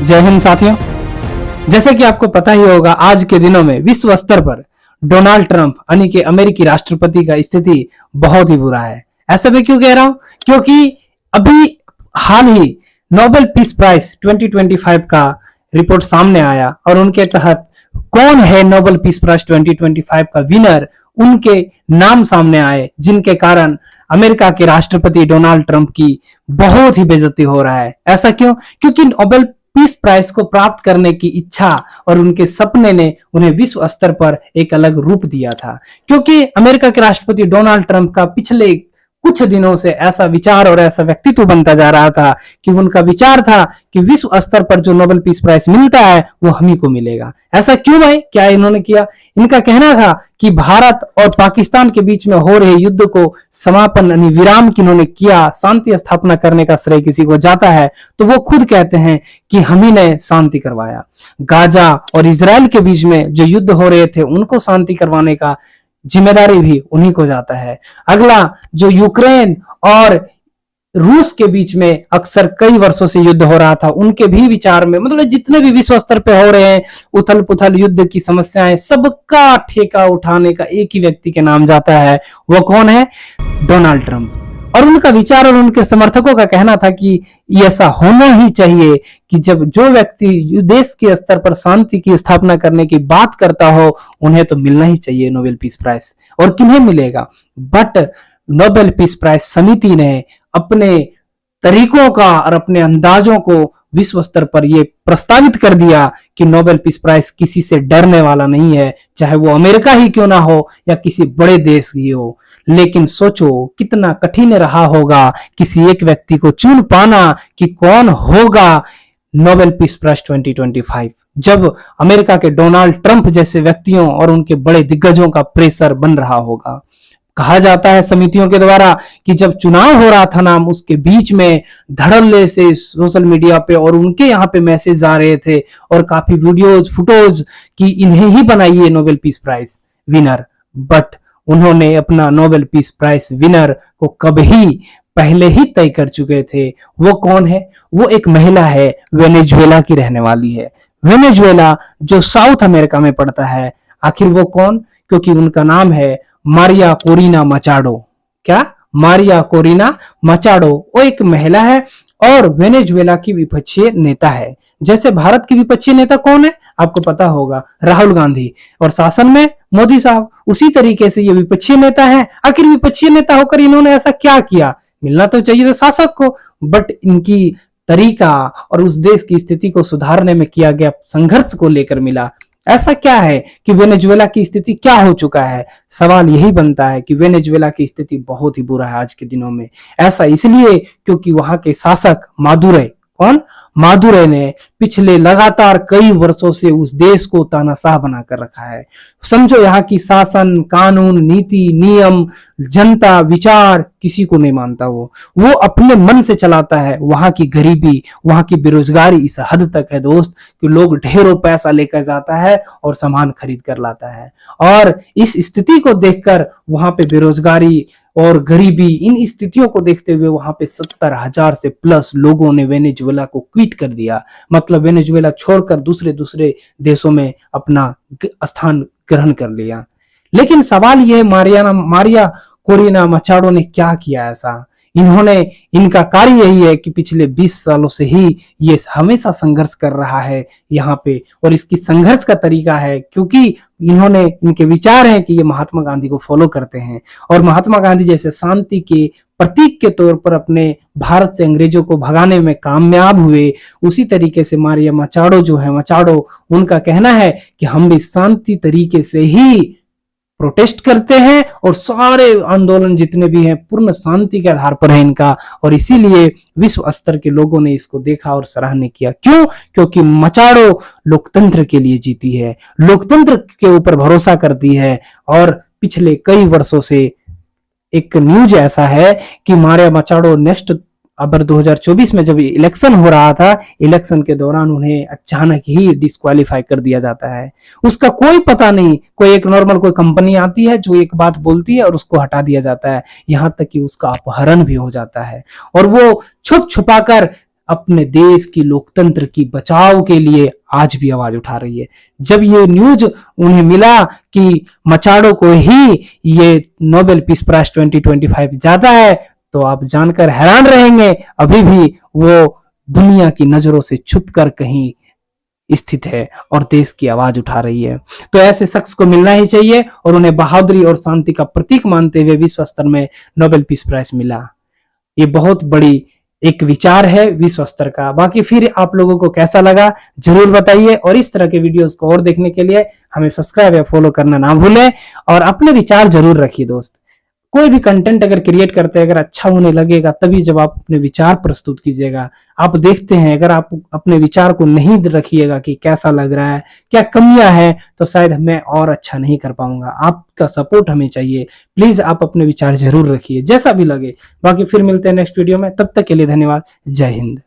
जय हिंद साथियों। जैसे कि आपको पता ही होगा, आज के दिनों में विश्व स्तर पर डोनाल्ड ट्रंप यानी कि अमेरिकी राष्ट्रपति का स्थिति बहुत ही बुरा है। ऐसा मैं क्यों कह रहा हूं? क्योंकि अभी हाल ही नोबेल पीस प्राइज 2025 का रिपोर्ट सामने आया और उनके तहत कौन है नोबेल पीस प्राइज 2025 का विनर, उनके नाम सामने आए, जिनके कारण अमेरिका के राष्ट्रपति डोनाल्ड ट्रंप की बहुत ही बेइज्जती हो रहा है। ऐसा क्यों? क्योंकि नोबेल पीस प्राइज को प्राप्त करने की इच्छा और उनके सपने ने उन्हें विश्व स्तर पर एक अलग रूप दिया था। क्योंकि अमेरिका के राष्ट्रपति डोनाल्ड ट्रंप का पिछले कुछ दिनों से ऐसा विचार और ऐसा व्यक्तित्व बनता जा रहा था कि उनका विचार था कि विश्व स्तर पर जो नोबेल पीस प्राइज मिलता है वो हम ही को मिलेगा। ऐसा क्यों भाई? क्या इन्होंने किया? इनका कहना था कि भारत और पाकिस्तान के बीच में हो रहे युद्ध को समापन यानी विराम की इन्होंने किया, शांति स्थापना करने का श्रेय किसी को जाता है तो वो खुद कहते हैं कि हम ही ने शांति करवाया। गाजा और इजराइल के बीच में जो युद्ध हो रहे थे उनको शांति करवाने का जिम्मेदारी भी उन्हीं को जाता है। अगला, जो यूक्रेन और रूस के बीच में अक्सर कई वर्षों से युद्ध हो रहा था, उनके भी विचार में मतलब जितने भी विश्व स्तर पे हो रहे हैं उथल पुथल युद्ध की समस्याएं, सबका ठेका उठाने का एक ही व्यक्ति के नाम जाता है। वो कौन है? Donald Trump. और उनका विचार और उनके समर्थकों का कहना था कि ऐसा होना ही चाहिए कि जब जो व्यक्ति देश के स्तर पर शांति की स्थापना करने की बात करता हो उन्हें तो मिलना ही चाहिए नोबेल पीस प्राइज। और किन्हें मिलेगा? बट नोबेल पीस प्राइज समिति ने अपने तरीकों का और अपने अंदाजों को विश्व स्तर पर यह प्रस्तावित कर दिया कि नोबेल पीस प्राइज किसी से डरने वाला नहीं है, चाहे वो अमेरिका ही क्यों ना हो या किसी बड़े देश ही हो। लेकिन सोचो कितना कठिन रहा होगा किसी एक व्यक्ति को चुन पाना कि कौन होगा नोबेल पीस प्राइज 2025, जब अमेरिका के डोनाल्ड ट्रंप जैसे व्यक्तियों और उनके बड़े दिग्गजों का प्रेशर बन रहा होगा। कहा जाता है समितियों के द्वारा कि जब चुनाव हो रहा था नाम, उसके बीच में धड़ल्ले से सोशल मीडिया पे और उनके यहाँ पे मैसेज आ रहे थे और काफी वीडियोज फोटोज कि इन्हें ही बनाइए Nobel peace prize winner. But उन्होंने अपना नोबेल पीस प्राइज विनर को कभी पहले ही तय कर चुके थे। वो कौन है? वो एक महिला है, वेनेजुएला की रहने वाली है। वेनेजुएला जो साउथ अमेरिका में पड़ता है। आखिर वो कौन? क्योंकि उनका नाम है मारिया कोरिना मचाडो। क्या? Maria Corina Machado. वो एक महिला है और वेनेजुएला की विपक्षी नेता है। जैसे भारत की विपक्षी नेता कौन है आपको पता होगा, राहुल गांधी, और शासन में मोदी साहब। उसी तरीके से ये विपक्षी नेता है। आखिर विपक्षी नेता होकर इन्होंने ऐसा क्या किया? मिलना तो चाहिए था शासक को, बट इनकी तरीका और उस देश की स्थिति को सुधारने में किया गया संघर्ष को लेकर मिला। ऐसा क्या है कि वेनेजुएला की स्थिति क्या हो चुका है? सवाल यही बनता है कि वेनेजुएला की स्थिति बहुत ही बुरा है आज के दिनों में। ऐसा इसलिए क्योंकि वहां के शासक मादुरो, कौन? मादुरो ने पिछले लगातार कई वर्षों से उस देश को तानाशाह बनाकर रखा है। समझो यहाँ की शासन, कानून, नीति, नियम, जनता, विचार किसी को नहीं मानता। वो अपने मन से चलाता है। वहां की गरीबी, वहां की बेरोजगारी इस हद तक है दोस्त कि लोग ढेरों पैसा लेकर जाता है और सामान खरीद कर लाता है। और इस स्थिति को देखकर वहां पे बेरोजगारी और गरीबी, इन स्थितियों को देखते हुए वहां पे 70,000 से प्लस लोगों ने वेनेजुएला को क्विट कर दिया। मतलब वेनेजुएला छोड़कर दूसरे देशों में अपना स्थान ग्रहण कर लिया। लेकिन सवाल यह, मारिया कोरिना मचाडो ने क्या किया ऐसा? इनका कार्य यही है कि पिछले 20 सालों से ही ये हमेशा संघर्ष कर रहा है यहाँ पे। और इसकी संघर्ष का तरीका है क्योंकि इनके विचार हैं कि ये महात्मा गांधी को फॉलो करते हैं और महात्मा गांधी जैसे शांति के प्रतीक के तौर पर अपने भारत से अंग्रेजों को भगाने में कामयाब हुए। उसी तरीके से मारिया मचाडो उनका कहना है कि हम भी शांति तरीके से ही प्रोटेस्ट करते हैं और सारे आंदोलन जितने भी हैं पूर्ण शांति के आधार पर है इनका। और इसीलिए विश्व स्तर के लोगों ने इसको देखा और सराहना किया। क्यों? क्योंकि मचाडो लोकतंत्र के लिए जीती है, लोकतंत्र के ऊपर भरोसा करती है। और पिछले कई वर्षों से एक न्यूज ऐसा है कि मारिया मचाडो नेक्स्ट अबर 2024 में जब इलेक्शन हो रहा था, इलेक्शन के दौरान उन्हें अचानक ही डिस्क्वालीफाई कर दिया जाता है। उसका कोई पता नहीं, कोई एक नॉर्मल कोई कंपनी आती है जो एक बात बोलती है और उसको हटा दिया जाता है। यहाँ तक कि उसका अपहरण भी हो जाता है और वो छुप छुपाकर अपने देश की लोकतंत्र की बचाव के लिए आज भी आवाज उठा रही है। जब ये न्यूज उन्हें मिला कि मचाडो को ही ये नोबेल पीस प्राइज 2025 जाता है, तो आप जानकर हैरान रहेंगे अभी भी वो दुनिया की नजरों से छुपकर कहीं स्थित है और देश की आवाज उठा रही है। तो ऐसे शख्स को मिलना ही चाहिए और उन्हें बहादुरी और शांति का प्रतीक मानते हुए विश्व स्तर में नोबेल पीस प्राइज मिला। ये बहुत बड़ी एक विचार है विश्व स्तर का। बाकी फिर आप लोगों को कैसा लगा जरूर बताइए, और इस तरह के वीडियोस को और देखने के लिए हमें सब्सक्राइब या फॉलो करना ना भूलें, और अपने विचार जरूर रखिए दोस्त। कोई भी कंटेंट अगर क्रिएट करते हैं, अगर अच्छा होने लगेगा तभी जब आप अपने विचार प्रस्तुत कीजिएगा। आप देखते हैं अगर आप अपने विचार को नहीं रखिएगा कि कैसा लग रहा है, क्या कमियां हैं, तो शायद मैं और अच्छा नहीं कर पाऊंगा। आपका सपोर्ट हमें चाहिए। प्लीज आप अपने विचार जरूर रखिए जैसा भी लगे। बाकी फिर मिलते हैं नेक्स्ट वीडियो में, तब तक के लिए धन्यवाद। जय हिंद।